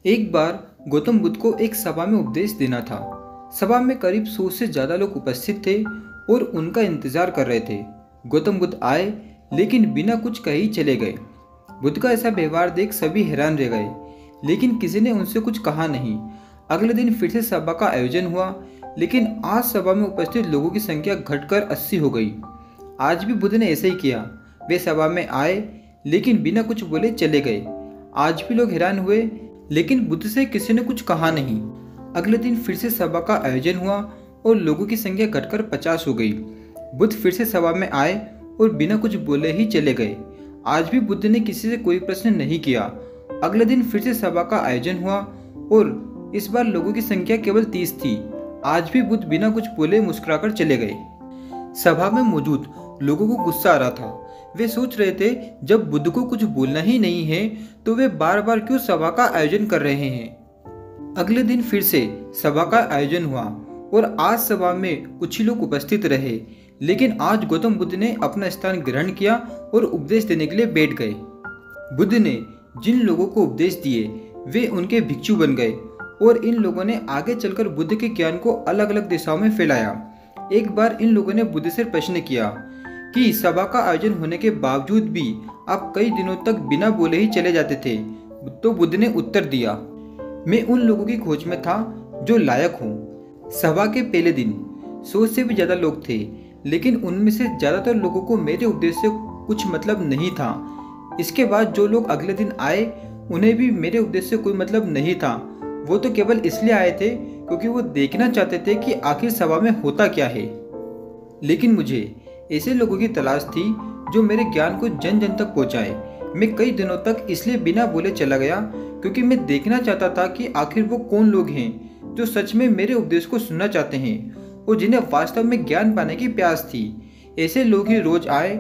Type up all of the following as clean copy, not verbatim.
एक बार गौतम बुद्ध को एक सभा में उपदेश देना था। सभा में करीब 100 से ज्यादा लोग उपस्थित थे और उनका इंतजार कर रहे थे। गौतम बुद्ध आए लेकिन बिना कुछ कहे ही चले गए। बुद्ध का ऐसा व्यवहार देख सभी हैरान रह गए, लेकिन किसी ने उनसे कुछ कहा नहीं। अगले दिन फिर से सभा का आयोजन हुआ, लेकिन आज सभा में उपस्थित लोगों की संख्या घटकर 80 हो गई। आज भी बुद्ध ने ऐसा ही किया। वे सभा में आए लेकिन बिना कुछ बोले चले गए। आज भी लोग हैरान हुए, लेकिन बुद्ध से किसी ने कुछ कहा नहीं। अगले दिन फिर से सभा का आयोजन हुआ और लोगों की संख्या घटकर 50 हो गई। बुद्ध फिर से सभा में आए और बिना कुछ बोले ही चले गए। आज भी बुद्ध ने किसी से कोई प्रश्न नहीं किया। अगले दिन फिर से सभा का आयोजन हुआ और इस बार लोगों की संख्या केवल 30 थी। आज भी बुद्ध बिना कुछ बोले मुस्कुराकर चले गए। सभा में मौजूद लोगों को गुस्सा आ रहा था। वे सोच रहे थे, जब बुद्ध को कुछ बोलना ही नहीं है तो वे बार बार क्यों सभा का आयोजन कर रहे हैं। अगले दिन फिर से सभा का आयोजन हुआ और आज सभा में कुछ ही लोग उपस्थित रहे, लेकिन आज गौतम बुद्ध ने अपना स्थान ग्रहण किया और उपदेश देने के लिए बैठ गए। बुद्ध ने जिन लोगों को उपदेश दिए वे उनके भिक्षु बन गए और इन लोगों ने आगे चलकर बुद्ध के ज्ञान को अलग अलग दिशाओं में फैलाया। एक बार इन लोगों ने बुद्ध से प्रश्न किया कि सभा का आयोजन होने के बावजूद भी आप कई दिनों तक बिना बोले ही चले जाते थे। तो बुद्ध ने उत्तर दिया, मैं उन लोगों की खोज में था जो लायक हूँ। सभा के पहले दिन 100 से भी ज्यादा लोग थे, लेकिन उनमें से ज्यादातर लोगों को मेरे उपदेश से कुछ मतलब नहीं था। इसके बाद जो लोग अगले दिन आए उन्हें भी मेरे उपदेश से कोई मतलब नहीं था। वो तो केवल इसलिए आए थे क्योंकि वो देखना चाहते थे कि आखिर सभा में होता क्या है। लेकिन मुझे ऐसे लोगों की तलाश थी जो मेरे ज्ञान को जन जन तक पहुंचाए। मैं कई दिनों तक इसलिए बिना बोले चला गया क्योंकि मैं देखना चाहता था कि आखिर वो कौन लोग हैं जो सच में मेरे उपदेश को सुनना चाहते हैं और जिन्हें वास्तव में ज्ञान पाने की प्यास थी। ऐसे लोग ही रोज आए।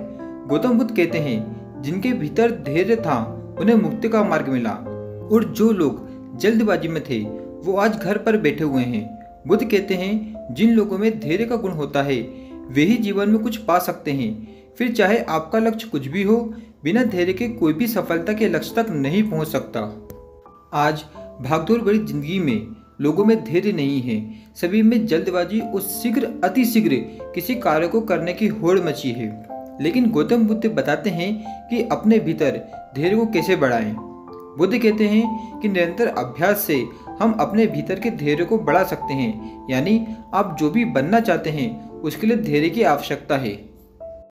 गौतम बुद्ध कहते हैं, जिनके भीतर धैर्य था उन्हें मुक्ति का मार्ग मिला, और जो लोग जल्दबाजी में थे वो आज घर पर बैठे हुए हैं। बुद्ध कहते हैं, जिन लोगों में धैर्य का गुण होता है वे ही जीवन में कुछ पा सकते हैं। फिर चाहे आपका लक्ष्य कुछ भी हो, बिना धैर्य के कोई भी सफलता के लक्ष्य तक नहीं पहुंच सकता। आज भागदौड़ भरी जिंदगी में लोगों में धैर्य नहीं है। सभी में जल्दबाजी और शीघ्र अतिशीघ्र किसी कार्य को करने की होड़ मची है। लेकिन गौतम बुद्ध बताते हैं कि अपने भीतर धैर्य को कैसे बढ़ाएं। बुद्ध कहते हैं कि निरंतर अभ्यास से हम अपने भीतर के धैर्य को बढ़ा सकते हैं। यानी आप जो भी बनना चाहते हैं उसके लिए धैर्य की आवश्यकता है।